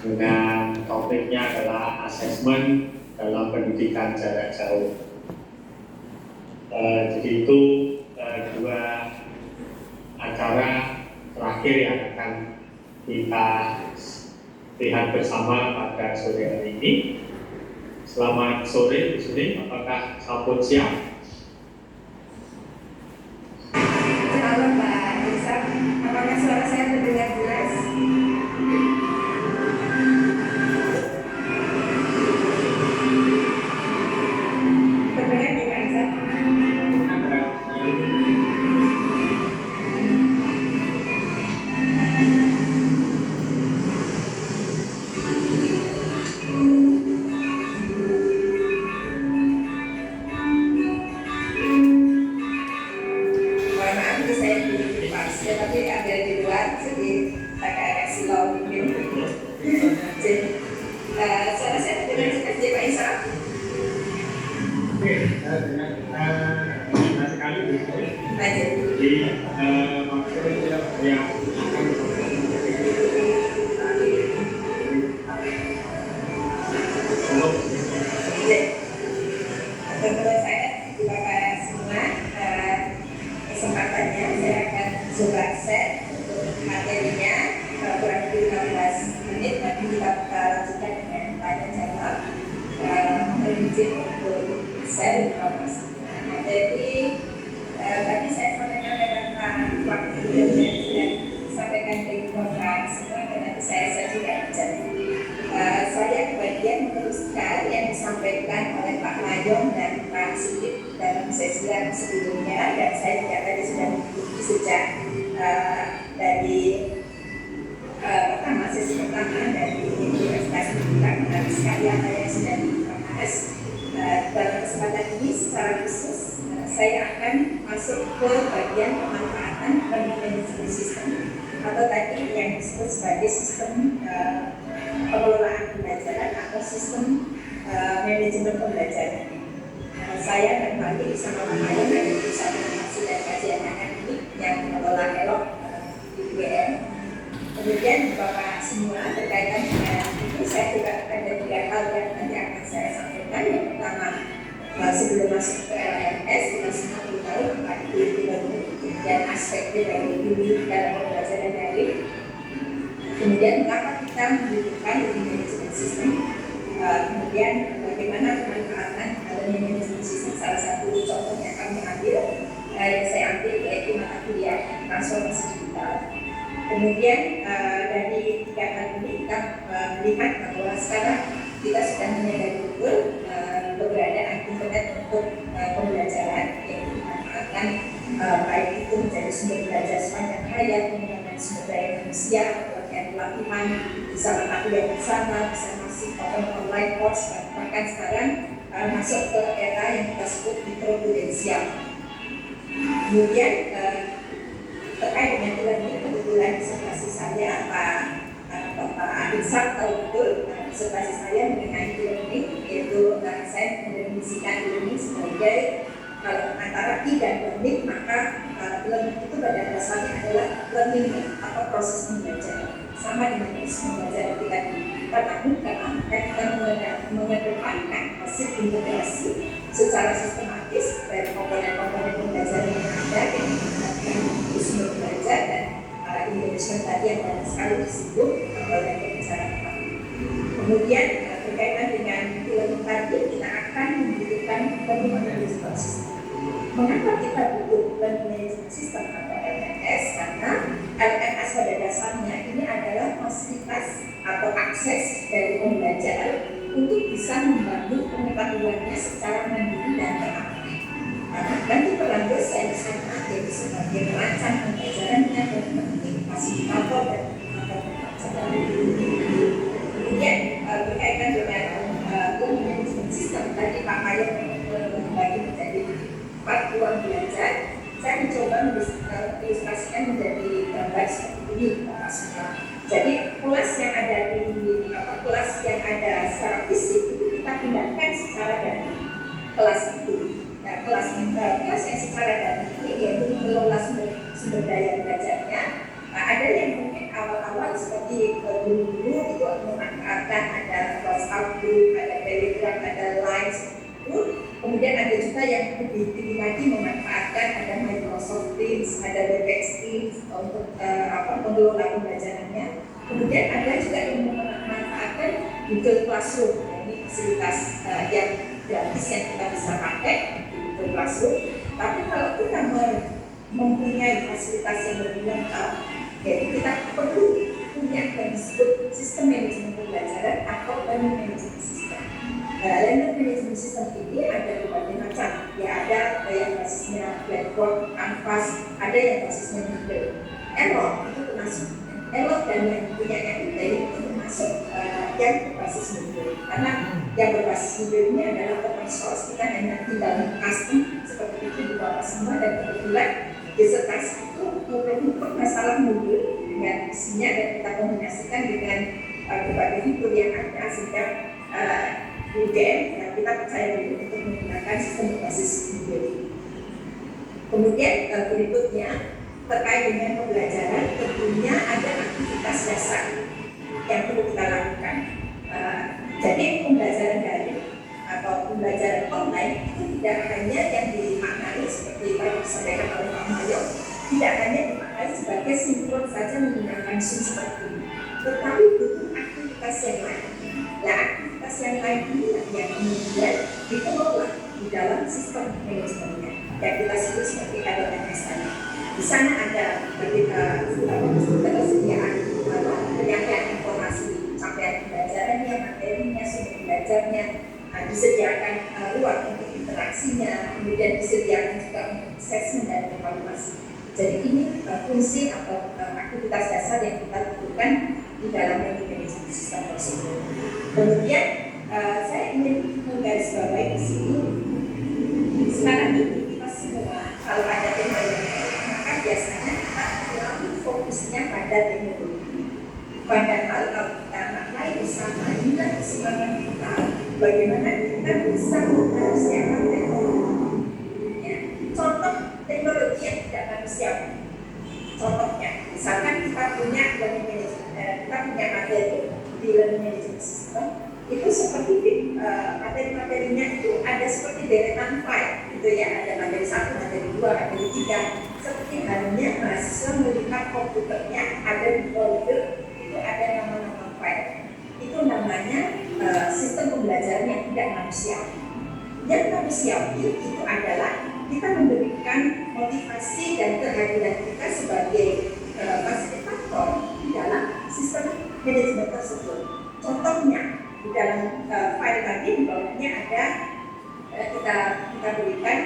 dengan topiknya adalah asesmen dalam pendidikan jarak jauh. Jadi itu dua acara terakhir yang akan kita lihat bersama pada sore hari ini. Selamat sore di sini. Apakah sampun siap? Halo Pak Isa, apakah suara saya terdengar jelas? Terdengar ya Pak Isa? Mohon maaf itu saya di pas, ya, tapi ada di luar, jadi agak slow mungkin. Jadi, suara saya terdengar jelas ya Pak Isa? Oke, dengan sekali berikutnya. Lanjut. Jadi maksudnya yang akan Menurut saya, terima kasih semua kesempatannya. Saya akan coba set untuk materinya kurang lebih 15 menit, nanti kita lanjutkan dengan tanya jawab. Mohon izin untuk share informasi. Jadi tadi saya sampaikan tentang waktu yang sudah disampaikan di konferensi semua, dan nanti saya juga jadi. Saya kebagian meneruskan yang disampaikan oleh Pak Mayong dan Pak Sigit dalam sesi yang sebelumnya, dan saya juga tadi sudah mengikuti sejak dari sesi pertama dari Universitas Pendidikan menarik sekali apa yang sudah dibahas. Dalam kesempatan ini secara khusus saya akan masuk ke bagian pemanfaatan learning management system atau tadi yang disebut sebagai sistem pengelolaan pembelajaran atau sistem manajemen pembelajaran. Saya dan Fandi bersama Pak Mayong dari Pusat Inovasi dan Kajian Akademik yang mengelola ELOK di UGM. Kemudian Bapak semua berkaitan dengan itu, saya juga ada 3 hal yang nanti akan saya sampaikan. Yang pertama, sebelum masuk ke LMS, kita semua tahu apa itu dan aspeknya dari dulu dalam pembelajaran daring. Kemudian mengapa kita membutuhkan learning management system, kemudian bagaimana pemanfaatan learning management system. Salah satu contoh yang kami ambil, yang saya ambil yaitu mata kuliah transformasi digital. Kemudian dari 3 hal ini kita melihat bahwa sekarang kita sudah menyadari betul keberadaan internet untuk pembelajaran yang dimanfaatkan baik itu menjadi sumber belajar sepanjang hayat, menggunakan sumber daya manusia, pelatihan pelatihan, bisa mata kuliah bersama, bisa masih online course, bahkan sekarang masuk ke era yang kita sebut mikroprudensial. Kemudian terkait dengan e-learning, kebetulan disertasi saya Pak Ihsan tahu betul disertasi saya mengenai e-learning, yaitu saya mendefinisikan e-learning sebagai antara I dan learning, maka learning itu pada dasarnya adalah learning atau proses pembelajaran sama dengan proses pembelajaran kita, namun karena kita mengedepankan hasil integrasi secara sistematis dari komponen-komponen pembelajaran yang ada yang menggunakan sumber belajar dan engagement tadi yang banyak sekali disebut oleh pembicaraan kami. Kemudian berkaitan dengan film tadi, kita akan membutuhkan learning management system. Mengapa kita butuh learning management system atau LMS? Karena LMS pada dasarnya ini adalah fasilitas atau akses dari pembelajar untuk bisa membangun pengetahuannya secara mandiri dan teraktif. Nanti peran dosen jadi sebagai perancang pembelajarannya dan fasilitator dan pembelajaran. Kemudian berkaitan dengan learning management system, tadi Pak Mayong membagi menjadi 4 ruang belajar. Saya mencoba mengilustrasikan menjadi gambar seperti ini, Pak semua. Jadi kelas yang ada kelas yang ada secara fisik itu kita pindahkan secara daring kelas itu. Nah, kelas yang secara daring ini yaitu mengelola sumber daya belajarnya. Ada yang mungkin awal-awal seperti guru-guru itu memakai WhatsApp group, ada Telegram, ada Line itu. Kemudian ada juga yang lebih tinggi lagi memanfaatkan ada Microsoft Teams, ada Webex Teams untuk mengelola pembelajarannya. Kemudian ada juga yang memanfaatkan Google Classroom, ini fasilitas yang gratis yang kita bisa pakai di Google Classroom. Tapi kalau kita mempunyai fasilitas yang lebih lengkap, jadi kita perlu punya yang disebut sistem manajemen pembelajaran atau learning management system. Learning management system ini ada berbagai macam. Ya, ada yang basisnya Blackboard, Canvas, ada yang basisnya Moodle. Elok itu termasuk. Elok dan yang punya Moodle itu termasuk yang berbasis Moodle. Karena yang berbasis Moodle ini adalah open source, kita hanya tinggal custom seperti itu di bawah semua, dan kebetulan disertasi itu membentuk masalah Moodle dengan isinya, dan kita kombinasikan dengan berbagai fitur yang ada sehingga UGM kita percaya diri untuk menggunakan sistem berbasis Moodle. Kemudian berikutnya terkait dengan pembelajaran, tentunya ada aktivitas dasar yang perlu kita lakukan. Jadi pembelajaran daring atau pembelajaran online itu tidak hanya yang dimaknai seperti yang disampaikan oleh Pak Mayo, tidak hanya dimaknai sebagai sinkron saja menggunakan Zoom seperti ini, tetapi butuh aktivitas yang lain. Nah, aktivitas yang lain ini yang kemudian dikelola di dalam sistem manajemennya yang kita sebut seperti LMS tadi. Di sana ada ketersediaan penyampaian informasi, capaian pembelajarannya, materinya, sumber belajarnya, disediakan ruang untuk interaksinya, kemudian disediakan juga untuk assessment dan evaluasi. Jadi ini fungsi atau aktivitas dasar yang kita lakukan di dalam manajemen sistem tersebut. Kemudian saya ingin menggarisbawahi di sini, sekarang ini kita semua kalau ada teknologi, maka biasanya kita selalu fokusnya pada teknologi. Padahal kalau kita maknai bersama nilai keseimbangan kita, bagaimana kita bisa mempersiapkan teknologi. Ya. Contoh teknologi yang tidak manusiawi. Contohnya, misalkan kita punya learning management, kita punya materi di learning management system, itu seperti materi-materinya itu ada seperti deretan file, gitu ya, ada materi 1, materi 2, materi 3. Seperti halnya mahasiswa melihat komputernya ada di folder, itu ada nama-nama file. Itu namanya sistem pembelajaran yang tidak manusiawi. Yang manusiawi itu adalah kita memberikan motivasi dan kehadiran kita sebagai fasilitator di dalam sistem manajemen tersebut. Contohnya di dalam file tadi di bawahnya ada kita berikan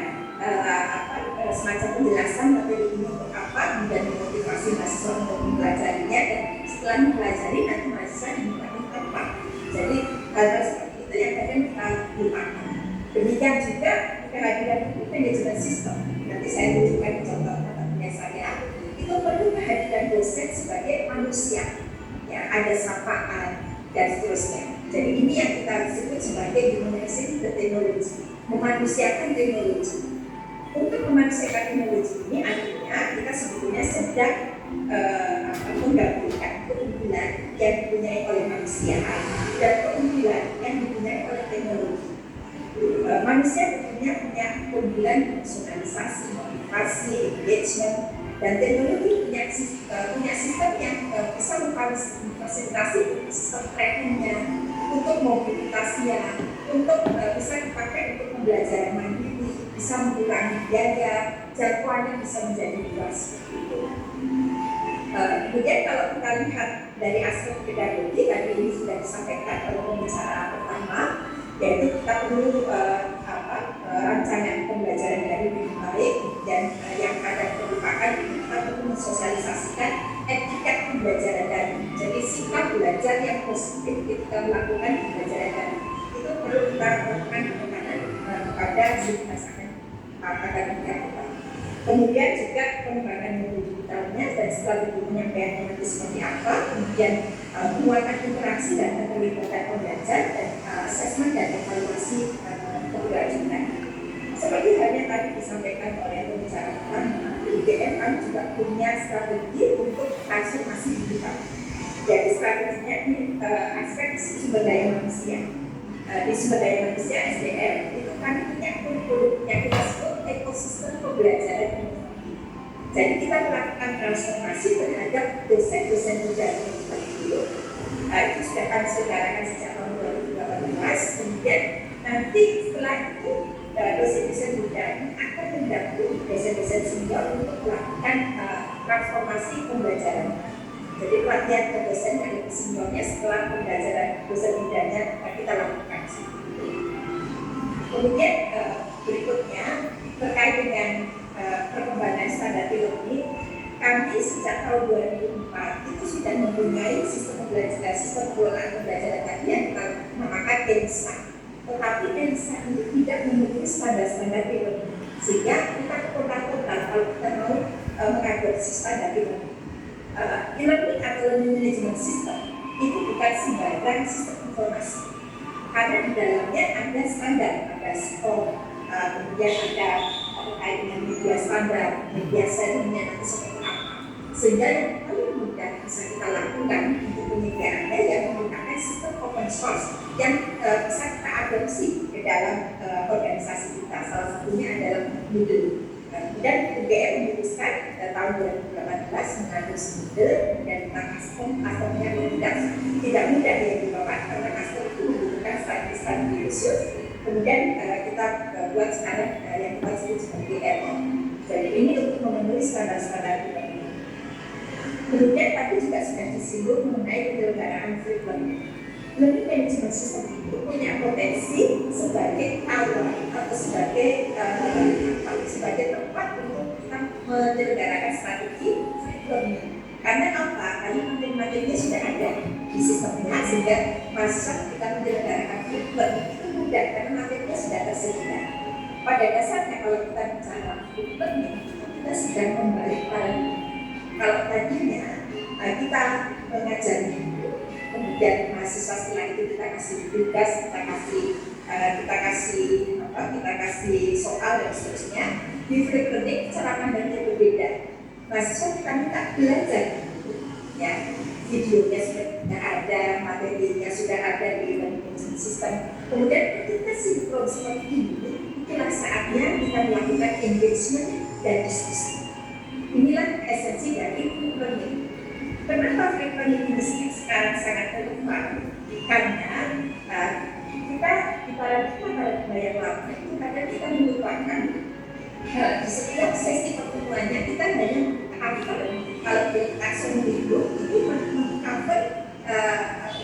semacam penjelasan materi ini untuk apa dan motivasi mahasiswa untuk mempelajarinya, dan setelah mempelajari nanti mahasiswa diminta apa. Jadi hal-hal seperti itu yang kadang kita lupakan. Demikian juga kehadiran manajemen sistem. Nanti saya tunjukkan contoh mata saya. Itu perlu kehadiran dosen sebagai manusia. Ya, ada sapaan dan seterusnya. Jadi ini yang kita sebut sebagai humanizing the technology, memanusiakan teknologi. Untuk memanusiakan teknologi ini artinya kita sebetulnya sedang menggabungkan keunggulan yang dipunyai oleh manusia dan keunggulan yang dipunyai oleh teknologi. Manusia tentunya punya keunggulan personalisasi, motivasi, engagement, dan teknologi punya sistem yang bisa memfasilitasi sistem trackingnya, untuk mobilitasnya, untuk bisa dipakai untuk pembelajaran mandiri, bisa mengurangi biaya, jangkauannya bisa menjadi luas. Kemudian kalau kita lihat dari aspek pedagogi, tadi ini sudah disampaikan oleh pembicara pertama, yaitu kita perlu rancangan pembelajaran dari lebih baik, dan yang kadang terlupakan kita perlu mensosialisasikan etiket pembelajaran dari. Jadi sikap belajar yang positif ketika melakukan pembelajaran dari itu perlu kita lakukan penekanan kepada aktivitas akademik. Kemudian juga pengembangan metode digitalnya dan strategi penyampaiannya nanti seperti apa, kemudian penguatan interaksi dan keterlibatan pembelajar, dan asesmen dan evaluasi keberlanjutan. Seperti halnya tadi disampaikan oleh pembicara pertama, UGM kami juga punya strategi untuk transformasi digital. Jadi strateginya ini aspek sumber daya manusia. di sumber daya manusia SDM itu kami punya kurikulum yang kita sebut ekosistem pembelajaran. Jadi kita melakukan transformasi terhadap dosen-dosen muda yang kita dulu. Itu sudah kami selenggarakan sejak tahun 2018. Kemudian nanti setelah itu dosen-dosen muda akan mendampingi dosen-dosen senior untuk melakukan transformasi pembelajaran. Jadi pelatihan ke dosen yang lebih seniornya setelah pembelajaran dosen mudanya kita lakukan. Kemudian berikutnya terkait dengan perkembangan standar e-learning, kami sejak tahun 2004 itu sudah mempunyai sistem pengelolaan pembelajaran tadi yang kita namakan DENSA. Tetapi DENSA ini tidak memenuhi standar-standar e-learning, sehingga kita ke kota-kota kalau kita mau mengadopsi standar e-learning. E-learning atau learning management system itu bukan sembarang sistem informasi, karena di dalamnya ada standar, ada SCORM, kemudian ada terkait dengan media standar, media sharingnya nanti seperti apa. Sehingga yang paling mudah bisa kita lakukan untuk penyediaannya yang menggunakan sistem open source yang bisa kita adopsi ke dalam organisasi kita. Salah satunya adalah Moodle. Dan UGM memutuskan tahun 2018 mengadopsi Moodle dan kita customnya tidak mudah ya di Bapak, karena custom itu membutuhkan strategi khusus. Kemudian kita buat sekarang yang kita sebut sebagai ERO. Jadi ini untuk memenuhi standar-standar kita. Kemudian tadi juga sudah disinggung mengenai penyelenggaraan free learning. Learning management system itu punya potensi sebagai awal atau sebagai tempat untuk kita menyelenggarakan strategi free learning. Karena apa? Karena materi-materinya sudah ada di sistemnya, sehingga mahasiswa ketika menyelenggarakan free learning itu mudah karena materinya sudah tersedia. Pada dasarnya kalau kita bicara free learning, kita sedang membalik paradigma. Kalau tadinya kita mengajari, kemudian mahasiswa setelah itu kita kasih tugas, kita kasih soal dan seterusnya. Di free learning cara pandangnya berbeda. Mahasiswa kita minta belajar, ya, videonya sudah ada, materinya sudah ada di learning system. Kemudian ketika sinkron seperti ini, itulah saatnya kita melakukan engagement dan diskusi. Inilah esensi dari free learning. Kenapa free learning ini sekarang sangat relevan? Karena kita di paradigma yang lama itu kadang kita melupakan di setiap sesi pertemuannya kita hanya cover, kalau di taksonomi itu cover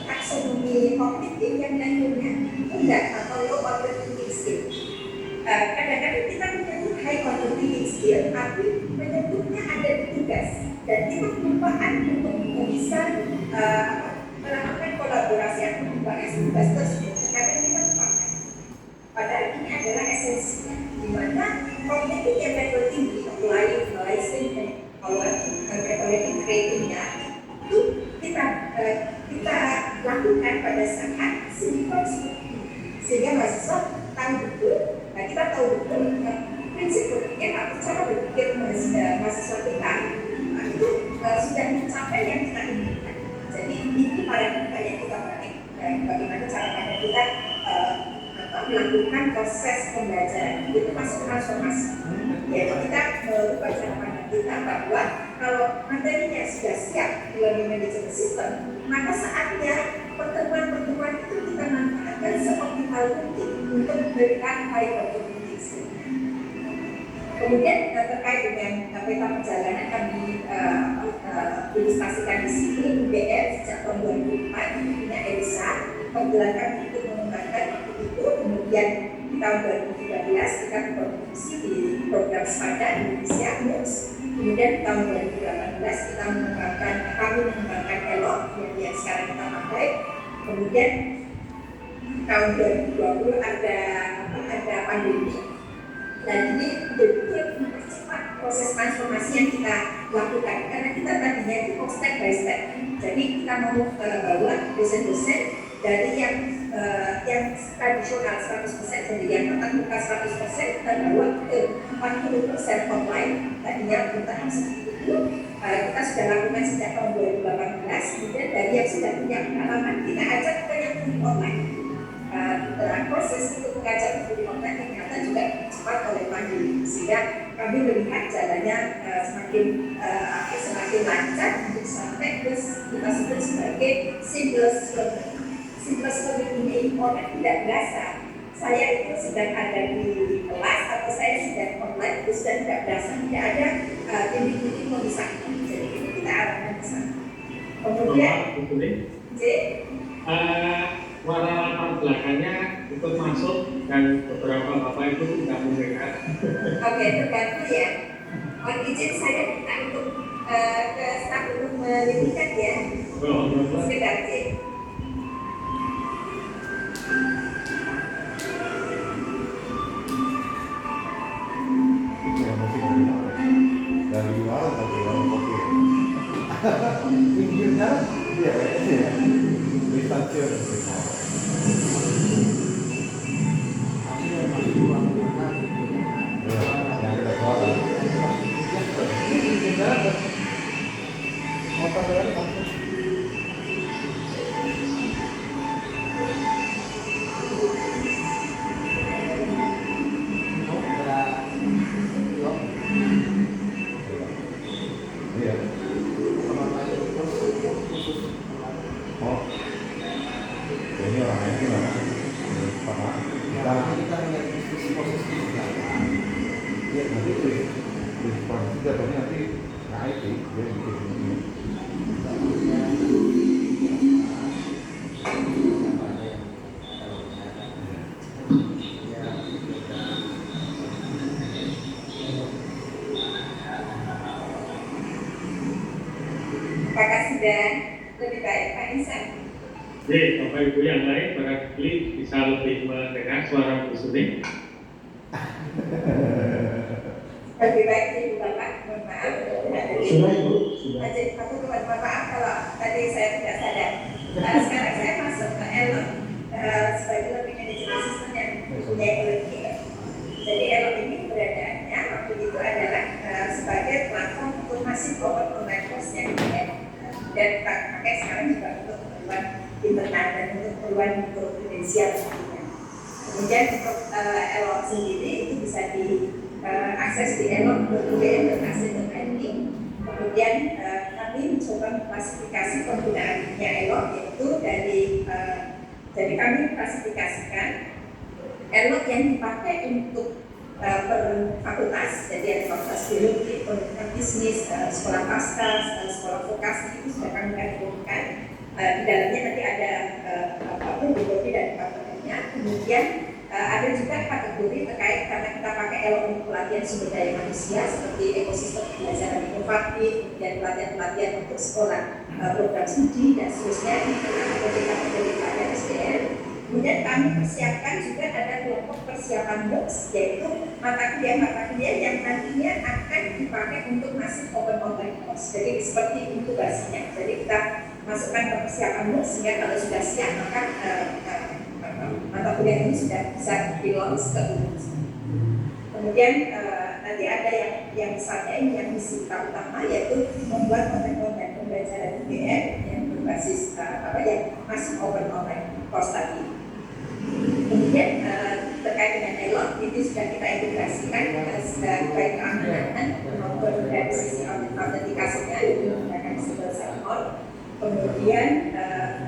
taksonomi kognitif yang lainnya enggak, atau low order thinking skill. Kadang-kadang kita menyebut high order thinking skill, tapi menyebutnya ada di tugas, dan kita kelupaan untuk bisa melakukan kolaborasi atau membahas tugas tersebut. Kadang kita lupakan. Padahal ini adalah esensinya, di mana kognitif yang level tinggi, applying, analyzing, dan evaluating creating-nya itu kita lakukan pada saat sinkron seperti ini, sehingga mahasiswa tahu betul. Nah, kita tahu betul prinsip berpikir atau cara berpikir mahasiswa kita itu sudah mencapai yang kita inginkan. Jadi ini paradigma yang kita pakai, bagaimana cara kita melakukan proses pembelajaran itu masuk transformasi. Yaitu kita merubah cara pandang kita bahwa kalau materinya sudah siap di learning management system, maka saatnya pertemuan-pertemuan itu kita manfaatkan seoptimal mungkin untuk memberikan high opportunity. Kemudian terkait dengan peta perjalanan kami ilustrasikan di sini, UGM sejak tahun 2004 punya ELSA, kebetulan kami ikut mengembangkan waktu itu. Kemudian di tahun 2013 kita berkontribusi di program SPADA Indonesia MUX. Kemudian di tahun 2018 kita mengembangkan ELOC yang sekarang kita pakai. Kemudian tahun 2020 ada pandemi. Dan ini betul-betul mempercepat proses transformasi yang kita lakukan, karena kita tadinya itu step by step. Jadi kita mau bawa dosen-dosen dari yang tradisional 100%, jadi yang tatap muka 100%, kita bawa ke 40% online. Tadinya bertahap seperti itu. Kita sudah lakukan sejak tahun 2018. Kemudian dari yang sudah punya pengalaman kita ajak ke yang online. membaca buku online ternyata juga cepat oleh mandiri, sehingga kami melihat jalannya semakin lancar untuk sampai ke kita sebut sebagai seamless learning. Seamless learning ini orang tidak berasa. Saya itu sedang ada di kelas atau saya sedang online itu sudah tidak berasa, tidak ada titik-titik memisahkan. Jadi ini kita arahkan ke sana. Kemudian, J. Warna latar belakangnya ikut masuk dan beberapa bapak ibu tidak mendengar. Oke, terbantu ya. Mohon izin saya minta untuk ke staf untuk meliputkan ya. Sekedar J. Dari luar tapi orang kopi. Pinggirnya dia ya. Distansir. Yang kita suara. Motor dari kampus. Iya. Oh, ini orang itu mana? Kita melihat diskusi posisi kita. Ya nanti posisi jatuhnya nanti naik sih, dia bikin ini. Apakah sudah lebih baik Pak Insan? Oke, Bapak Ibu yang lain barangkali bisa lebih mendengar suara Bu Suni. Lebih baik Ibu Bapak, mohon maaf. Sudah Ibu, sudah. Aku mohon maaf kalau tadi saya tidak sadar. Sekarang saya masuk ke ELOT sebagai learning management system yang mempunyai curriculum. Jadi ELOT ini keberadaannya waktu itu adalah sebagai platform untuk masif open online course yang dan pakai sekarang juga untuk keperluan internal dan untuk keperluan prudensial tentunya. Kemudian untuk ELOT sendiri itu bisa diakses di elot.ugm.ac.id. Kemudian kami mencoba mengklasifikasi penggunaannya ELOT yaitu dari kami klasifikasikan ELOT yang dipakai untuk per fakultas, jadi ada fakultas biologi, pendidikan bisnis, sekolah pasca, sekolah vokasi itu sudah kami kategorikan. Di dalamnya nanti ada biologi dan departemennya. Kemudian ada juga kategori terkait karena kita pakai ELOT untuk pelatihan sumber daya manusia seperti ekosistem pembelajaran inovatif, kemudian pelatihan-pelatihan untuk sekolah program studi dan seterusnya di kategori pelatihan SDM. Kemudian kami persiapkan juga ada kelompok persiapan MOOCs, yaitu mata kuliah yang nantinya akan dipakai untuk masuk open online course. Jadi seperti inkubasinya. Jadi kita masukkan ke persiapan MOOCs sehingga kalau sudah siap maka mata kuliah ini sudah bisa di-launch ke umum. Kemudian nanti ada yang misalnya ini yang misi kita utama yaitu membuat konten-konten pembelajaran UGM yang berbasis yang masuk open online course tadi. Kemudian terkait dengan ELOT itu sudah kita integrasikan baik keamanan maupun dari sisi autentikasinya itu menggunakan single sign-on. Kemudian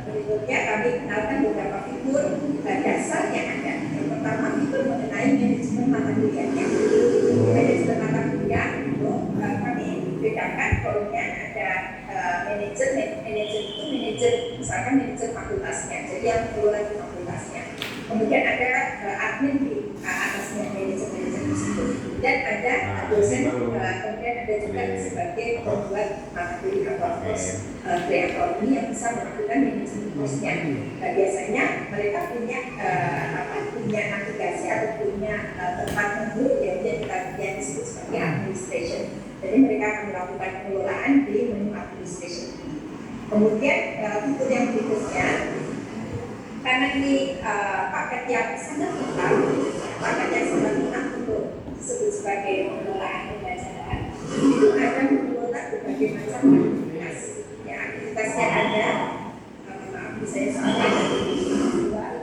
berikutnya kami kenalkan beberapa fitur dasar yang ada. Yang pertama fitur mengenai manajemen mata kuliahnya. Manajemen mata kuliah itu kami bedakan kolomnya ada manajer itu misalkan manajer fakultasnya, jadi yang mengelola di fakultasnya. Kemudian ada admin di atasnya manajer tersebut. Dan ada dosen, kemudian ada juga sebagai pembuat mata kuliah atau course kreator ini yang bisa melakukan manajemen course-nya. Nah, biasanya mereka punya navigasi atau punya tempat menurut yang disebut sebagai administration. Jadi mereka akan melakukan pengelolaan di menu administration. Kemudian fitur yang berikutnya, karena ini paket yang sangat lengkap, untuk disebut sebagai pengelolaan pembelajaran, itu ada mengelola berbagai macam aktivitas. Ya, aktivitasnya ada, misalnya soalnya ada di luar.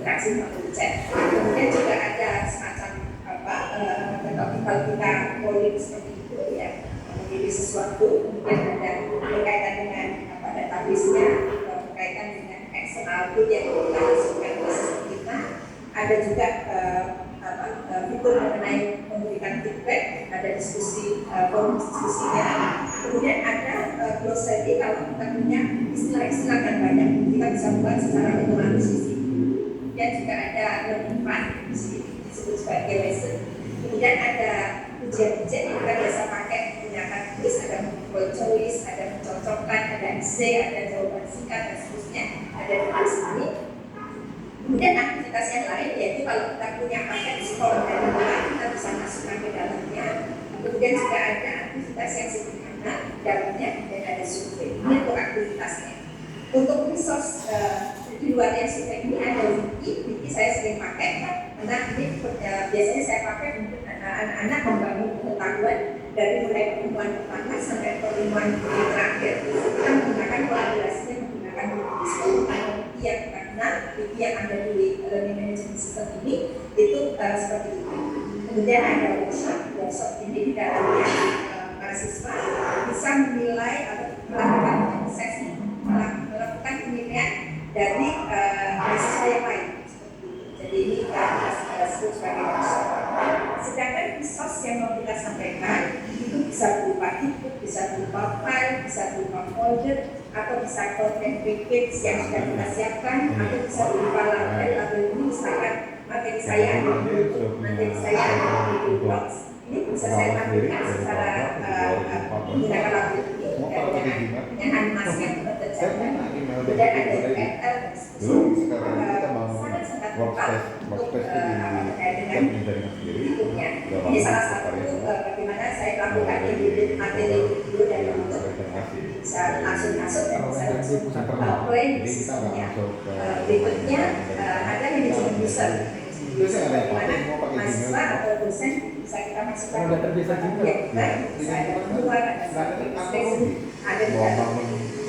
interaksi melalui chat. Kemudian juga ada semacam kalau kita polling seperti itu ya, memilih sesuatu, kemudian ada berkaitan dengan database-nya, berkaitan dengan eksternal tool yang kita masukkan ke sistem kita. Ada juga fitur mengenai memberikan feedback, ada diskusi, forum diskusinya. Kemudian ada glossary kalau kita punya istilah-istilah yang banyak, kita bisa buat secara otomatis di sini. Dan juga ada learning path di sini disebut sebagai lesson. Kemudian ada ujian-ujian yang kita biasa pakai menggunakan quiz, ada multiple choice, ada mencocokkan, ada essay, ada jawaban singkat dan seterusnya. Ada di sini. Kemudian aktivitas yang lain yaitu kalau kita punya paket skor dari mana kita bisa masukkan ke dalamnya. Kemudian juga ada aktivitas yang sederhana di dalamnya dan ada survei. Ini untuk aktivitasnya. Untuk resource di luar yang survei ini ada wiki saya sering pakai karena ini biasanya saya pakai untuk anak-anak membangun pengetahuan dari mulai pertemuan pertama sampai pertemuan terakhir. Kita menggunakan kolaborasinya menggunakan wiki yang karena wiki yang ada di learning management system ini itu seperti itu. Kemudian ada workshop ini di dalamnya mahasiswa bisa menilai atau melakukan assessment, melakukan penilaian dari mahasiswa yang lain. Jadi ini kita sebut sebagai workshop. Sedangkan resource yang mau kita sampaikan itu bisa berupa ebook, bisa berupa file, bisa berupa folder, atau bisa content package yang sudah kita siapkan, atau bisa berupa label ini misalkan materi saya ada di materi saya ada di Google Docs. Ini bisa saya tampilkan secara menggunakan label ini dengan animasi yang terjadi. Kemudian ada URL sangat-sangat tepat untuk terkait dengan berikutnya. Ini salah satu bagaimana saya lakukan edit materi video dan bentuk bisa langsung masuk dan bisa play di sistemnya. Berikutnya ada manajemen user. Bagaimana mahasiswa atau dosen bisa kita masukkan ke kita bisa ada keluar, ada administrasi, ada di dalam.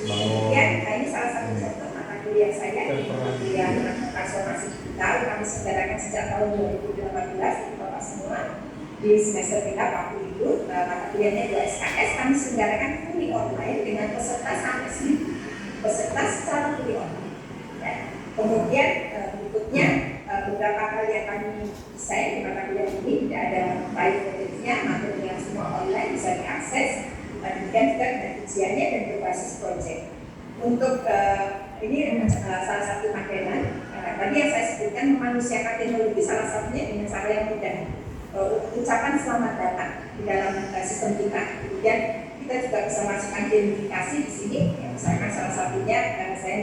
Kemudian ini salah satu contoh mata kuliah saya di kuliah transformasi digital kami selenggarakan sejak tahun 2018 di Bapak semua di semester kita waktu itu mata kuliahnya 2 SKS kami selenggarakan fully online dengan peserta sampai 1.000 peserta secara fully online. Ya. Kemudian berikutnya beberapa hal yang kami desain di mata kuliah ini tidak ada baik materinya, materinya semua online bisa diakses. Kemudian juga ujiannya dan berbasis project. Untuk ini salah satu materian. Tadi yang saya sebutkan memanusiakan teknologi salah satunya dengan cara yang mudah. Ucapan selamat datang di dalam sistem kita. Kemudian kita juga bisa masukkan identifikasi di sini. Ya, misalkan salah satunya saya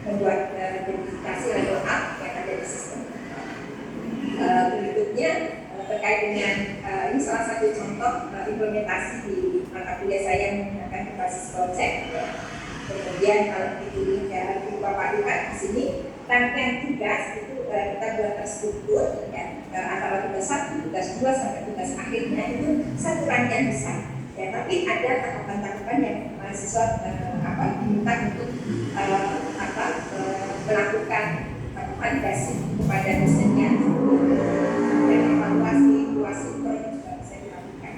membuat identifikasi level up yang ada di sistem. Berikutnya terkait dengan ini salah satu contoh implementasi di mata kuliah saya yang menggunakan berbasis project. Kemudian kalau dipilih Bapak lihat di sini rangkaian tugas itu kita buat terstruktur ya, antara tugas 1, tugas 2 sampai tugas akhirnya itu satu rangkaian besar. Ya, tapi ada tahapan-tahapan yang mahasiswa diminta untuk melakukan validasi kepada dosennya dan evaluasi itu juga bisa dilakukan.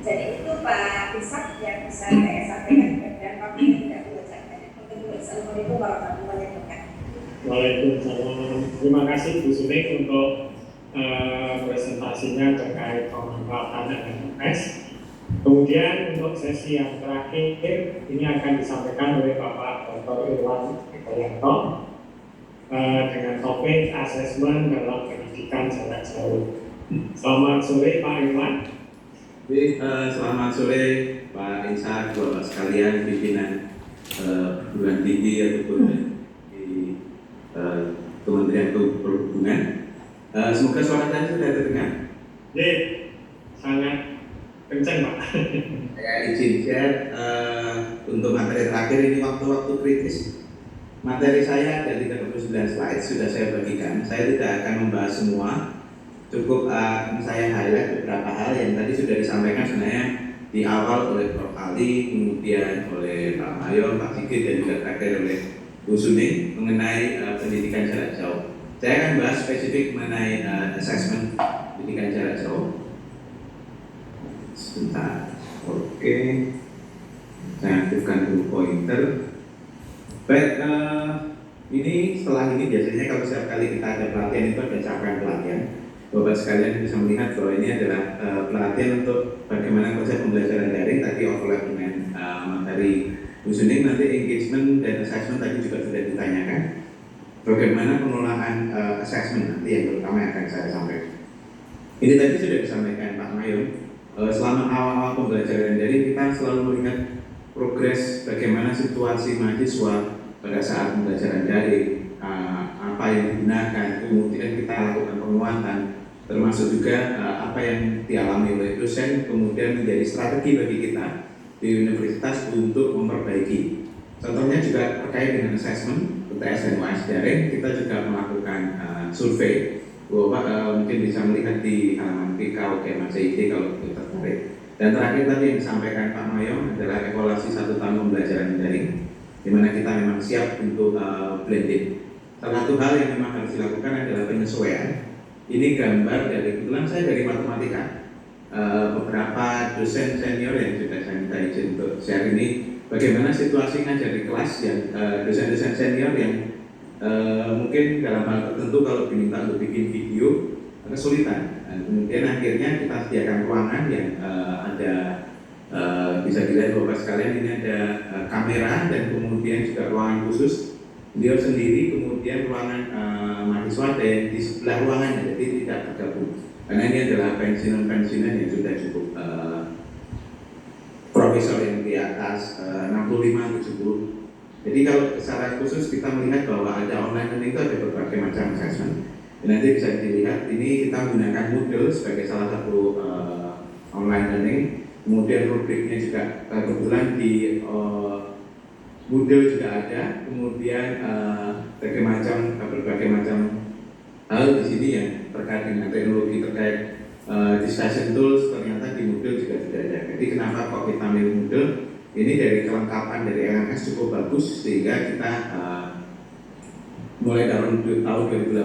Jadi itu Pak Isaac yang bisa saya sampaikan dan Pak tidak perlu sampaikan. Assalamualaikum warahmatullahi wabarakatuh. Waalaikumsalam. Terima kasih Bu Sunik untuk presentasinya terkait pemanfaatan LMS. Kemudian untuk sesi yang terakhir ini akan disampaikan oleh Bapak Dr. Irwan Eko dengan topik asesmen dalam pendidikan jarak jauh. Selamat sore Pak Irwan. Selamat sore Pak Insa, Bapak sekalian pimpinan perguruan tinggi ataupun di Kementerian Perhubungan. Semoga suara saya sudah terdengar. Sangat kencang Pak. Saya izin share untuk materi terakhir ini waktu-waktu kritis. Materi saya ada 39 slide sudah saya bagikan. Saya tidak akan membahas semua. Cukup saya highlight beberapa hal yang tadi sudah disampaikan sebenarnya di awal oleh Prof. Ali, kemudian oleh Pak Mayor, Pak Sigit, dan juga terakhir oleh Bu Suning mengenai pendidikan jarak jauh. Saya akan bahas spesifik mengenai assessment pendidikan jarak jauh. Sebentar, oke. Saya aktifkan dulu pointer. Baik, ini setelah ini biasanya kalau setiap kali kita ada pelatihan itu ada capaian pelatihan. Bapak sekalian bisa melihat bahwa ini adalah pelatihan untuk bagaimana konsep pembelajaran daring tadi overlap dengan materi Bu Suning. Nanti engagement dan assessment tadi juga sudah ditanyakan. Bagaimana pengelolaan assessment nanti yang terutama yang akan saya sampaikan. Ini tadi sudah disampaikan Pak Mayung. Selama awal-awal pembelajaran daring kita selalu melihat progres bagaimana situasi mahasiswa pada saat pembelajaran daring, apa yang digunakan, kemudian kita lakukan penguatan, termasuk juga apa yang dialami oleh dosen, kemudian menjadi strategi bagi kita di universitas untuk memperbaiki. Contohnya juga terkait dengan assessment, UTS dan UAS daring, kita juga melakukan survei. Bapak mungkin bisa melihat di halaman PK UGM-CID kalau tertarik. Dan terakhir tadi yang disampaikan Pak Mayong adalah evaluasi 1 tahun pembelajaran daring, di mana kita memang siap untuk blended. Salah satu hal yang memang harus dilakukan adalah penyesuaian. Ini gambar dari, kebetulan saya dari matematika. Beberapa dosen senior yang sudah saya minta izin untuk share ini, bagaimana situasi ngajar di kelas yang dosen-dosen senior yang mungkin dalam hal tertentu kalau diminta untuk bikin video kesulitan. Dan kemudian akhirnya kita sediakan ruangan yang ada bisa dilihat Bapak sekalian, ini ada kamera dan kemudian juga ruangan khusus beliau sendiri, kemudian ruangan mahasiswa ada yang di sebelah ruangannya, jadi tidak tergabung karena ini adalah pensiunan yang sudah cukup profesor yang di atas 65-70. Jadi kalau secara khusus kita melihat bahwa ada online learning itu ada berbagai macam assessment. Dan nanti bisa dilihat ini kita menggunakan Moodle sebagai salah satu online learning. Kemudian rubriknya juga kebetulan di Moodle juga ada. Kemudian berbagai macam hal di sini yang terkait dengan teknologi terkait discussion tools ternyata di Moodle juga sudah ada. Jadi kenapa kok kita milih Moodle? Ini dari kelengkapan dari LMS cukup bagus sehingga kita mulai tahun 2018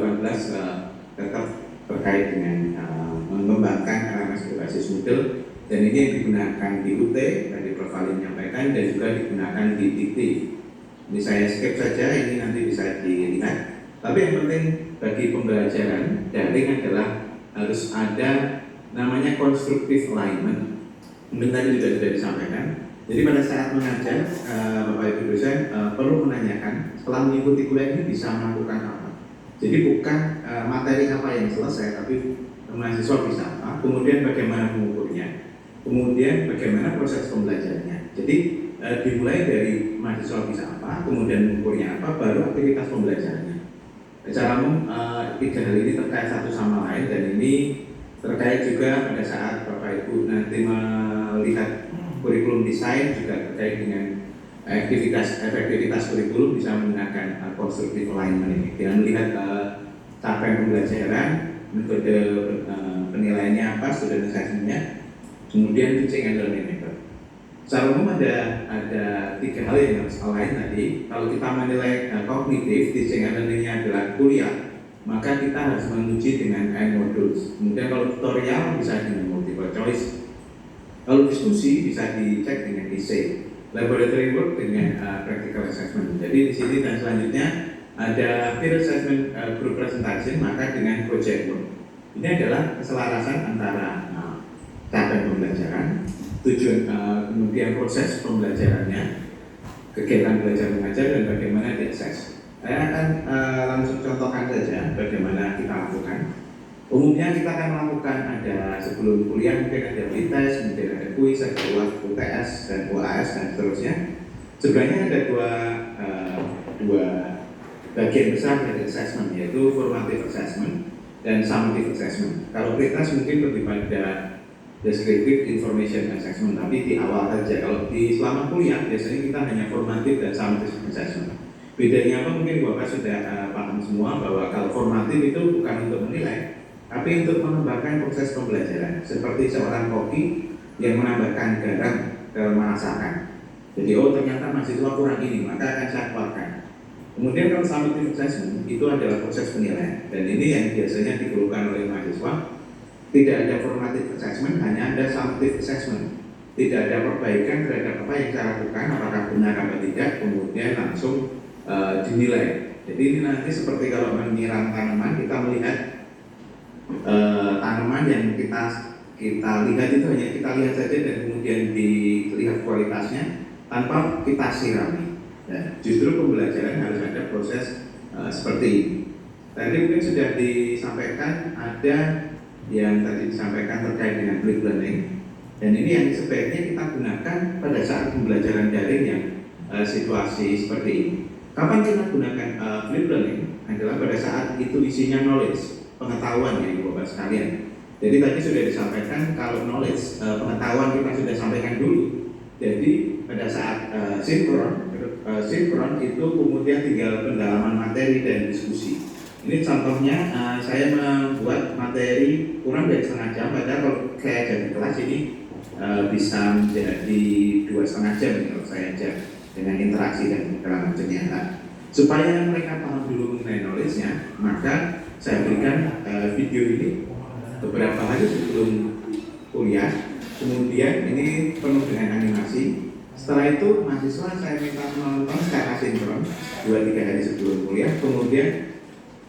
tetap terkait dengan mengembangkan LMS berbasis Moodle, dan ini yang digunakan di UT tadi Prof. Ali menyampaikan dan juga digunakan di Dikti. Ini saya skip saja, ini nanti bisa dilihat. Tapi yang penting bagi pembelajaran daring adalah harus ada namanya constructive alignment. Mungkin tadi juga sudah disampaikan. Jadi pada saat mengajar, Bapak Ibu dosen perlu menanyakan setelah mengikuti kuliah ini bisa melakukan apa. Jadi bukan materi apa yang selesai, tapi mahasiswa bisa apa, kemudian bagaimana mengukurnya, kemudian bagaimana proses pembelajarannya. Jadi dimulai dari mahasiswa bisa apa, kemudian mengukurnya apa, baru aktivitas pembelajarannya. Secara umum 3 hal ini terkait satu sama lain, dan ini terkait juga pada saat Bapak Ibu nanti melihat kurikulum desain juga terkait dengan efektivitas kurikulum bisa menggunakan constructive alignment ini dengan melihat capaian pembelajaran, metode penilaiannya apa, student assessment-nya, kemudian teaching and learning method. Secara umum ada 3 hal yang harus align tadi. Kalau kita menilai kognitif, teaching and learning-nya adalah kuliah, maka kita harus menguji dengan end modules. Kemudian kalau tutorial bisa dengan multiple choice. Kalau diskusi bisa dicek dengan essay, laboratory work dengan practical assessment. Jadi di sini dan selanjutnya ada peer assessment group presentation, maka dengan project work. Ini adalah keselarasan antara capaian pembelajaran, tujuan kemudian proses pembelajarannya, kegiatan belajar mengajar dan bagaimana diakses. Saya akan langsung contohkan saja bagaimana kita lakukan. Umumnya kita akan melakukan ada sebelum kuliah mungkin ada tes, kemudian ada kuis, ada UTS dan UAS dan seterusnya. Sebenarnya ada dua bagian besar dari assessment, yaitu formative assessment dan summative assessment. Kalau pretest mungkin lebih pada descriptive information assessment, tapi di awal saja. Kalau di selama kuliah biasanya kita hanya formative dan summative assessment. Bedanya apa mungkin Bapak sudah paham semua bahwa kalau formatif itu bukan untuk menilai, tapi untuk mengembangkan proses pembelajaran, seperti seorang koki yang menambahkan garam ke masakan. Jadi ternyata mahasiswa kurang ini, maka akan saya keluarkan. Kemudian kalau summative assessment itu adalah proses penilaian, dan ini yang biasanya dikeluhkan oleh mahasiswa. Tidak ada formative assessment, hanya ada summative assessment. Tidak ada perbaikan terhadap apa yang saya lakukan, apakah benar atau tidak, kemudian langsung dinilai. Jadi ini nanti seperti kalau menyiram tanaman, kita melihat tanaman yang kita lihat itu hanya kita lihat saja dan kemudian dilihat kualitasnya tanpa kita sirami. Ya, justru pembelajaran harus ada proses seperti ini. Tadi mungkin sudah disampaikan, ada yang tadi disampaikan terkait dengan flipped learning, dan ini yang sebaiknya kita gunakan pada saat pembelajaran daring yang situasi seperti ini. Kapan kita gunakan flipped learning adalah pada saat itu isinya knowledge, pengetahuan ya Bapak sekalian. Jadi tadi sudah disampaikan kalau knowledge, pengetahuan kita sudah sampaikan dulu. Jadi pada saat sinkron itu kemudian tinggal pendalaman materi dan diskusi. Ini contohnya, saya membuat materi kurang dari setengah jam, padahal kalau saya jadi kelas ini bisa menjadi 2,5 jam kalau saya ajar dengan interaksi dan segala macamnya. Supaya mereka paham dulu mengenai knowledge-nya, maka saya berikan video ini beberapa hari sebelum kuliah. Kemudian ini penuh dengan animasi. Setelah itu mahasiswa saya minta menonton secara sinkron 2-3 hari sebelum kuliah. Kemudian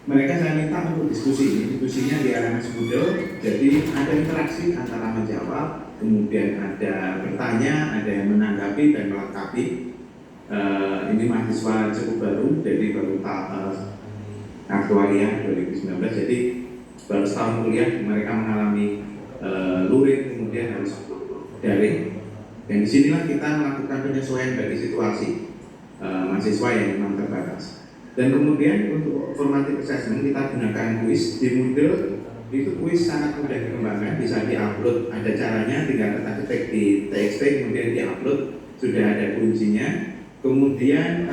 mereka saya minta untuk diskusi. Diskusinya di LMS Moodle. Jadi ada interaksi antara menjawab, kemudian ada bertanya, ada yang menanggapi dan melengkapi. Ini mahasiswa cukup baru, jadi baru aktuaria 2019. Jadi baru setahun kuliah, mereka mengalami luring, kemudian harus daring. Dan disinilah kita melakukan penyesuaian bagi situasi mahasiswa yang memang terbatas. Dan kemudian untuk formative assessment kita gunakan kuis di Moodle. Itu kuis sangat mudah dikembangkan, bisa diupload, ada caranya, tinggal ketik di TXT kemudian diupload, sudah ada kuncinya. Kemudian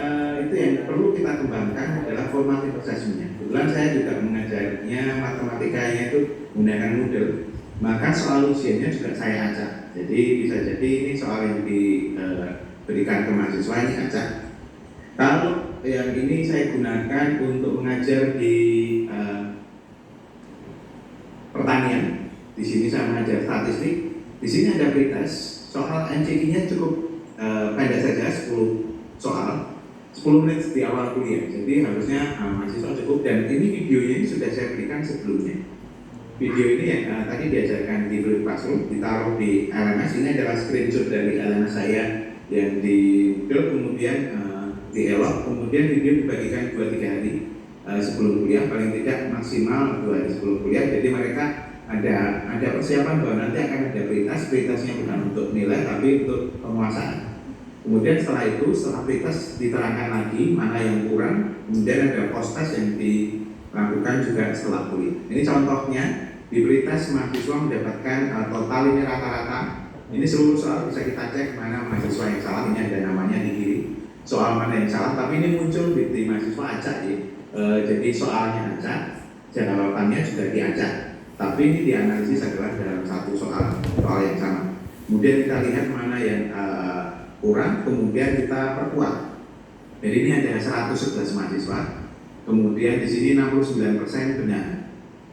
itu yang perlu kita kembangkan adalah formative assessment-nya. Kebetulan saya juga mengajarnya matematikanya itu menggunakan Moodle, maka soal ujiannya juga saya acak. Jadi bisa jadi ini soal yang diberikan ke mahasiswa ini acak. Kalau yang ini saya gunakan untuk mengajar di pertanian. Di sini saya mengajar statistik. Di sini ada pretest. Soal MCQ-nya cukup pendek saja, 10 soal, 10 menit di awal kuliah. Jadi harusnya mahasiswa cukup. Dan ini videonya ini sudah saya berikan sebelumnya. Video ini yang tadi diajarkan di Flip Classroom, ditaruh di LMS. Ini adalah screenshot dari LMS saya yang di Moodle, kemudian dielok, kemudian video dibagikan 2-3 hari sebelum kuliah, paling tidak maksimal 2 hari sebelum kuliah. Jadi mereka ada persiapan bahwa nanti akan ada prioritasnya bukan untuk nilai tapi untuk penguasaan. Kemudian setelah itu, setelah prioritas diterangkan lagi mana yang kurang, kemudian ada post-test yang dilakukan juga setelah kuliah. Ini contohnya, di prioritas mahasiswa mendapatkan total ini rata-rata. Ini seluruh soal bisa kita cek mana mahasiswa yang salah, ini ada namanya di kiri. Soal mana yang salah, tapi ini muncul di mahasiswa acak ya. Jadi soalnya acak, jawabannya juga diacak. Tapi ini dianalisis adalah dalam satu soal yang sama. Kemudian kita lihat mana yang kurang, kemudian kita perkuat. Jadi ini ada 111 mahasiswa. Kemudian di sini 69% benar.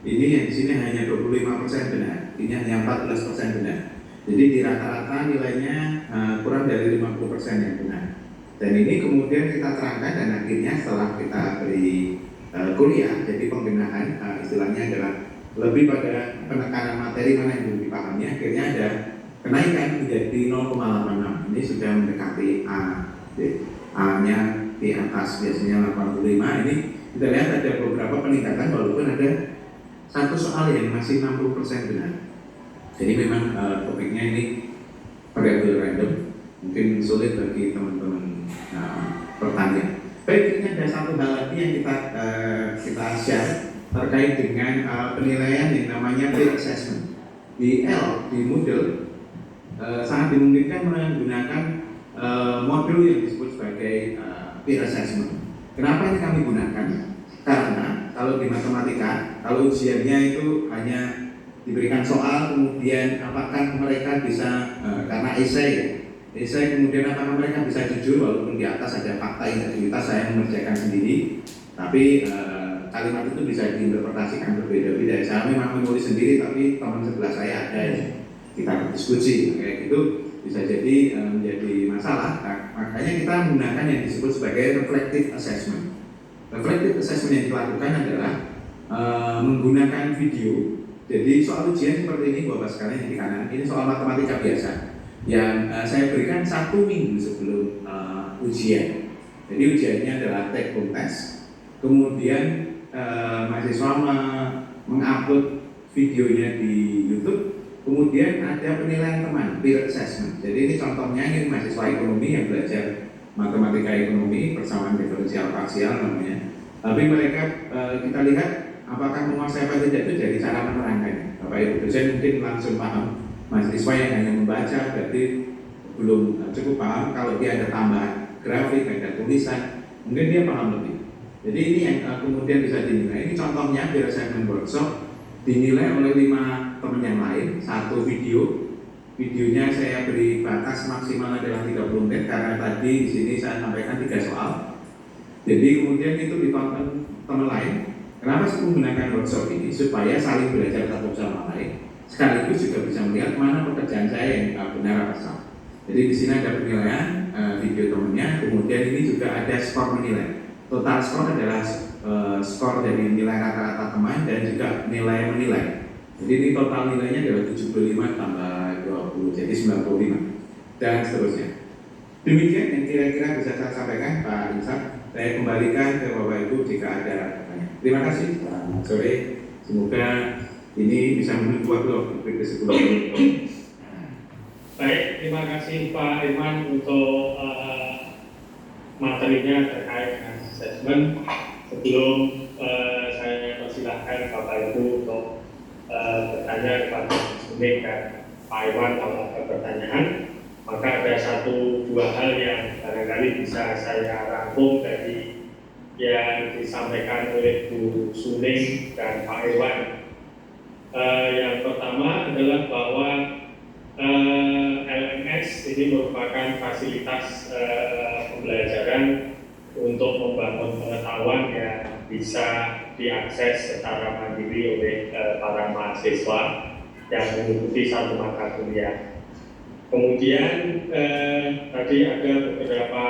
Ini yang di sini hanya 25% benar. Ini hanya 14% benar. Jadi di rata-rata nilainya kurang dari 50% yang benar. Dan ini kemudian kita terangkan dan akhirnya setelah kita beri kuliah, jadi pembenahan istilahnya adalah lebih pada penekanan materi mana yang belum dipahami, akhirnya ada kenaikan menjadi 0,86. Ini sudah mendekati A. A-nya di atas biasanya 85. Ini kita lihat ada beberapa peningkatan walaupun ada satu soal yang masih 60% benar. Jadi memang topiknya ini variabel random, mungkin sulit bagi teman-teman pertanian. Baik, ini ada satu hal lagi yang kita share terkait dengan penilaian yang namanya peer assessment. Di Moodle sangat dimungkinkan menggunakan modul yang disebut sebagai peer assessment. Kenapa ini kami gunakan? Karena kalau di matematika, kalau ujiannya itu hanya diberikan soal, kemudian apakah mereka bisa karena esai Jadi saya kemudian apakah mereka bisa jujur walaupun di atas ada fakta integritas saya mengerjakan sendiri, tapi kalimat itu bisa diinterpretasikan berbeda-beda. Saya memang menulis sendiri, tapi teman sebelah saya ada yang kita berdiskusi, kayak gitu bisa jadi menjadi masalah. Nah, makanya kita menggunakan yang disebut sebagai reflective assessment. Reflective assessment yang dilakukan adalah menggunakan video. Jadi soal ujian seperti ini, Bapak sekalian yang di kanan, ini soal matematika biasa yang saya berikan 1 minggu sebelum ujian. Jadi ujiannya adalah take home test. Kemudian mahasiswa mengupload videonya di YouTube. Kemudian ada penilaian teman, peer assessment. Jadi ini contohnya, ini mahasiswa ekonomi yang belajar matematika ekonomi, persamaan diferensial parsial namanya. Tapi mereka kita lihat apakah menguasai apa tidak itu dari cara menerangkannya. Bapak Ibu dosen mungkin langsung paham. Mahasiswa yang hanya membaca berarti belum cukup paham. Kalau dia ada tambahan grafik, ada tulisan, mungkin dia paham lebih. Jadi ini yang kemudian bisa dinilai. Ini contohnya peer assessment workshop dinilai oleh 5 teman yang lain. 1 videonya saya beri batas maksimal adalah 30 menit karena tadi di sini saya sampaikan 3 soal. Jadi kemudian itu ditonton teman lain. Kenapa saya menggunakan workshop ini? Supaya saling belajar satu sama lain. Sekaligus juga bisa melihat mana pekerjaan saya yang benar atau salah. Jadi di sini ada penilaian video temannya. Kemudian ini juga ada skor menilai. Total skor adalah skor dari nilai rata-rata teman dan juga nilai menilai. Jadi ini total nilainya adalah 75 tambah 20, jadi 95 dan seterusnya. Demikian yang kira-kira bisa saya sampaikan, Pak Insan. Saya kembalikan ke Bapak Ibu jika ada pertanyaan. Terima kasih. Selamat sore. Semoga ini bisa menunggu waktu ke 10 menit. Baik, terima kasih Pak Irman untuk materinya terkait dengan assessment. Sebelum saya persilahkan Bapak Ibu untuk bertanya kepada Unik dan Pak Irman kalau ada pertanyaan, maka ada 1-2 hal yang barangkali bisa saya rangkum dari yang disampaikan oleh Bu Suning dan Pak Irwan. Yang pertama adalah bahwa LMS ini merupakan fasilitas pembelajaran untuk membangun pengetahuan yang bisa diakses secara mandiri oleh para mahasiswa yang mengikuti satu mata kuliah. Kemudian tadi ada beberapa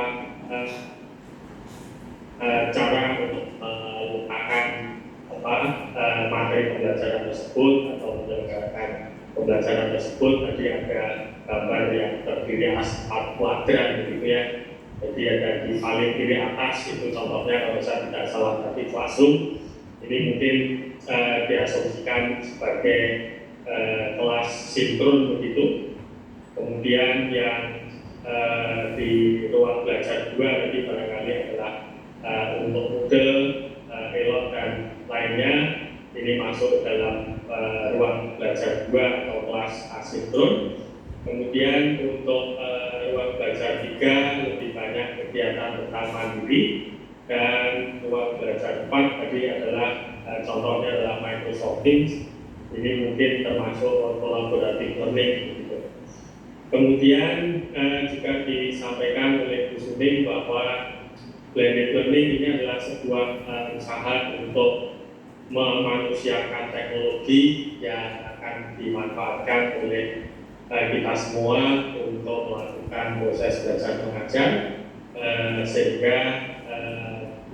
cara untuk meletakkan materi pembelajaran tersebut atau menyelenggarakan pembelajaran tersebut. Tadi ada gambar yang terdiri atas 4 kuadran begitu ya. Jadi ada di paling kiri atas itu contohnya kalau saya tidak salah tadi classroom. Ini mungkin diasumsikan sebagai kelas sinkron begitu. Kemudian yang di ruang belajar 2 tadi barangkali adalah untuk Moodle, Elot dan lainnya. Ini masuk dalam ruang belajar 2 atau kelas asinkron. Kemudian untuk ruang belajar 3 lebih banyak kegiatan tentang mandiri, dan ruang belajar 4 tadi adalah contohnya adalah Microsoft Teams. Ini mungkin termasuk collaborative learning gitu. Kemudian juga disampaikan oleh Bu Suning bahwa blended learning ini adalah sebuah usaha untuk memanusiakan teknologi yang akan dimanfaatkan oleh kita semua untuk melakukan proses belajar mengajar sehingga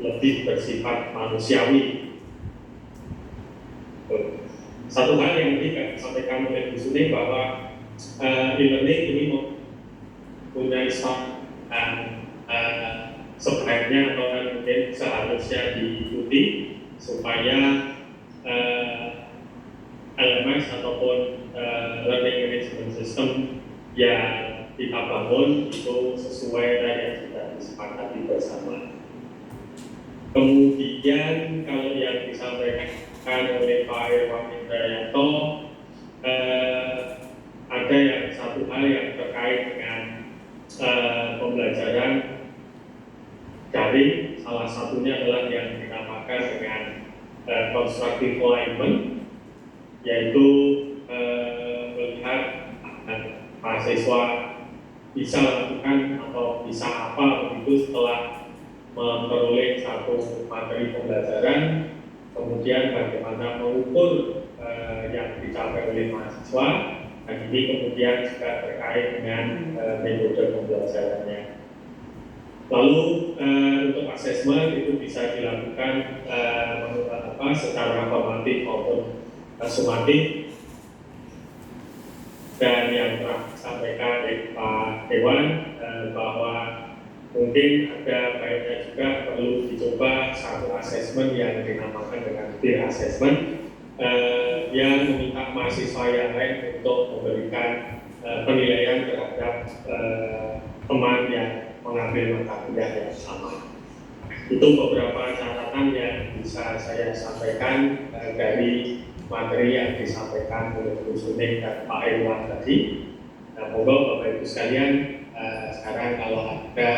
lebih bersifat manusiawi. Satu hal yang tadi disampaikan oleh Bu Suning bahwa e-learning ini mempunyai sebaiknya atau mungkin seharusnya diikuti supaya LMS ataupun learning management system yang kita bangun itu sesuai dengan yang sudah disepakati bersama. Kemudian kalau yang disampaikan oleh Pak Irwan Indrayanto, ada yang satu hal yang terkait dengan pembelajaran daring, salah satunya adalah yang dinamakan dengan constructive alignment, yaitu melihat mahasiswa bisa lakukan atau bisa apa begitu setelah memperoleh satu materi pembelajaran, kemudian bagaimana mengukur yang dicapai oleh mahasiswa, dan ini kemudian juga terkait dengan metode pembelajarannya. Lalu untuk asesmen itu bisa dilakukan secara formatif maupun sumatif. Dan yang telah disampaikan oleh Pak Dewan bahwa mungkin ada baiknya juga perlu dicoba satu asesmen yang dinamakan dengan peer assessment yang meminta mahasiswa yang lain untuk memberikan penilaian terhadap teman yang mengambil mata kuliah yang sama. Itu beberapa catatan yang bisa saya sampaikan dari materi yang disampaikan oleh Bu Suning dan Pak Irwan tadi. Nah, moga Bapak Ibu sekalian, sekarang kalau ada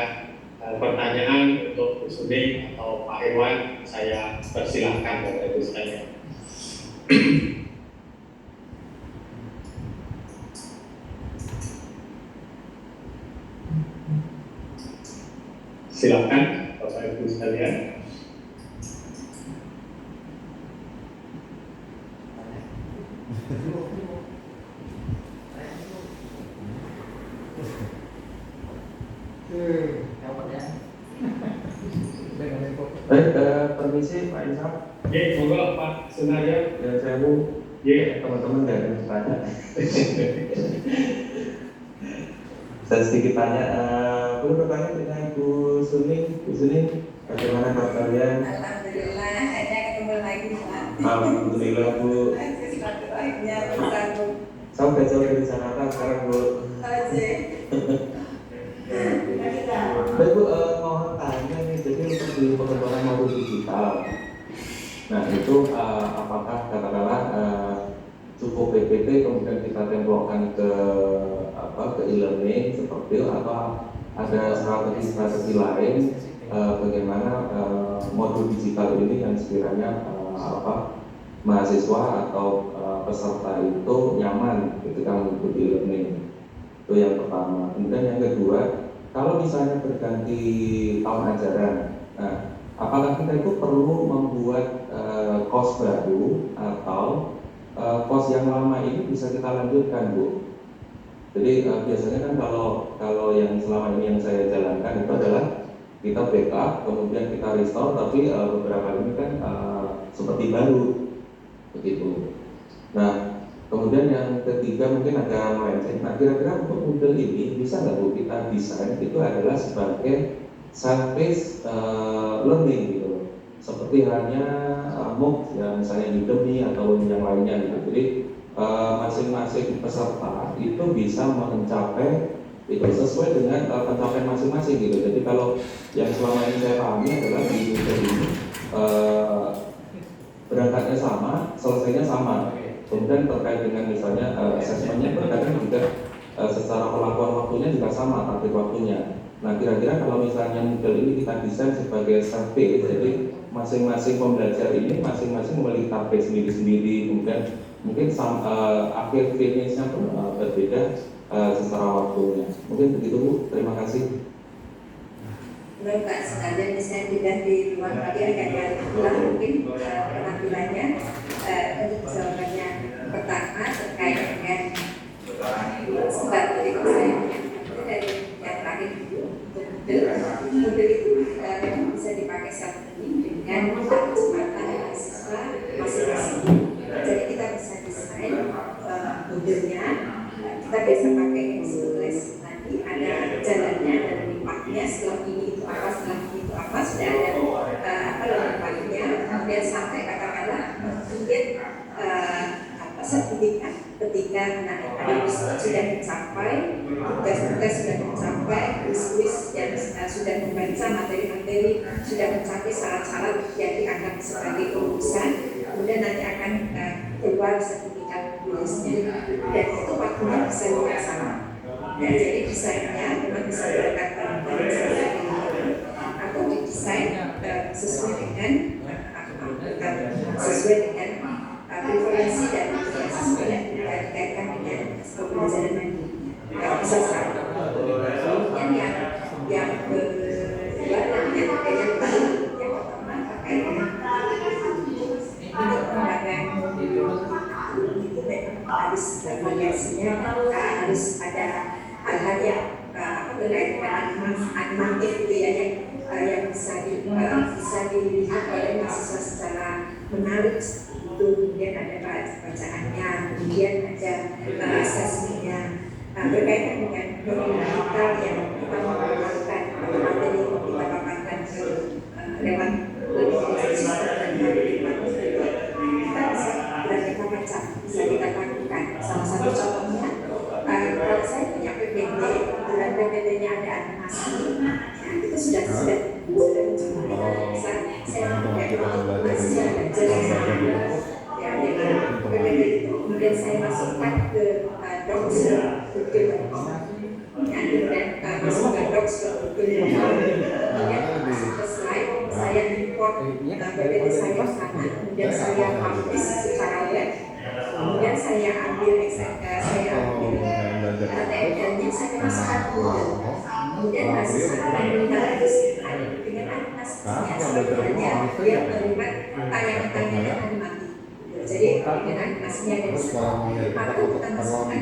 pertanyaan untuk Bu Suning atau Pak Irwan, saya persilahkan Bapak Ibu sekalian. Silakan Bapak Ibu sekalian. Baik, permisi Pak Insaf. Oke, moga Pak Sunaryo. Ya, saya mau teman-teman nggak ada tanya. Saya sedikit tanya, boleh bertanya dengan Bu Suning. Bu Suning, bagaimana kabar kalian? Alhamdulillah, hanya ketemu lagi Pak. Alhamdulillah Bu. Silaturahimnya bersambung. Saya udah jauh dari Jakarta sekarang Bu. Baik Bu, mohon tanya nih, jadi untuk di pengembangan modul digital, nah itu apakah katakanlah cukup PPT kemudian kita templokkan ke e-learning seperti itu, atau ada strategi lain bagaimana modul digital ini yang sekiranya mahasiswa atau peserta itu nyaman ketika mengikuti e-learning. Itu yang pertama. Kemudian yang kedua, kalau misalnya berganti tahun ajaran, nah, apakah kita itu perlu membuat course baru atau course yang lama ini bisa kita lanjutkan, Bu? Jadi biasanya kan kalau yang selama ini yang saya jalankan itu adalah kita backup, kemudian kita restore, tapi beberapa ini kan seperti baru, begitu. Nah, kemudian yang ketiga mungkin agak melenceng. Nah, kira-kira untuk model ini bisa nggak Bu kita desain itu adalah sebagai self-paced learning gitu, seperti hanya MOOC ya, misalnya Udemy atau yang lainnya gitu. Jadi masing-masing peserta itu bisa mencapai itu sesuai dengan pencapaian masing-masing gitu. Jadi kalau yang selama ini saya pahami adalah di Udemy ini berangkatnya sama, selesainya sama. Kemudian terkait dengan misalnya asesmennya berkaitan juga secara pelakuan waktunya juga sama, target waktunya. Nah, kira-kira kalau misalnya model ini kita desain sebagai self-paced, jadi masing-masing pembelajar ini masing-masing memiliki target sendiri-sendiri, kemudian mungkin akhir finishnya pun berbeda secara waktunya. Mungkin begitu Bu, terima kasih. Mbak sekalian misalnya tidak di ruang tadi agak ulang mungkin penampilannya untuk jawabannya pertama terkait dengan sebab dari saya itu dari yang terakhir dulu untuk model itu memang bisa dipakai saat ini dengan kesempatan mahasiswa masing-masing. Jadi kita bisa desain modelnya, kita bisa pakai yang disebut tadi ada jalannya dan limpahnya, setelah ini itu apa, setelah ini itu apa, sudah ada limpahnya, kemudian sampai katakanlah mungkin sertifikat ketika anak sudah mencapai tugas-tugas sudah mencapai kuis-kuis yang sudah membaca materi-materi, sudah mencapai syarat-syarat yang dianggap sebagai kelulusan, kemudian nanti akan keluar sertifikat lulusnya, dan itu waktunya bisa juga sama. Ya, jadi desainnya memang bisa berangkat atau didesain sesuai dengan preferensi dan siswa yang dikaitkan dengan pembelajaran nanti. Bisa sama. terkait dengan animatif gitu ya, yang bisa dilihat oleh mahasiswa secara menarik seperti itu. Kemudian ada bacaannya, kemudian ada asesmennya. Berkaitan dengan dokumen digital yang kita menggunakan materi yang kita paparkan lewat lebih sistem dan kita bisa beraneka macam bisa kita lakukan. Salah satu contohnya, kalau saya punya PPT, kebetulan PPT-nya ada animasi, ya, itu sudah mencoba. Bisa saya pakai animasi ada jelas ya, dengan PPT itu kemudian saya masukkan ke Docs Google, ya, kemudian masukkan Docs ke Google, kemudian masuk ke slide, saya import PPT saya ke sana, kemudian saya publish secara web, kemudian saya ambil ATM-nya, saya masukkan ke Google, kemudian mahasiswa akan melihat itu dengan animasinya sebenarnya dia melihat tayangan-tayangan animatif. Jadi dengan animasinya dari sana, maka kita masukkan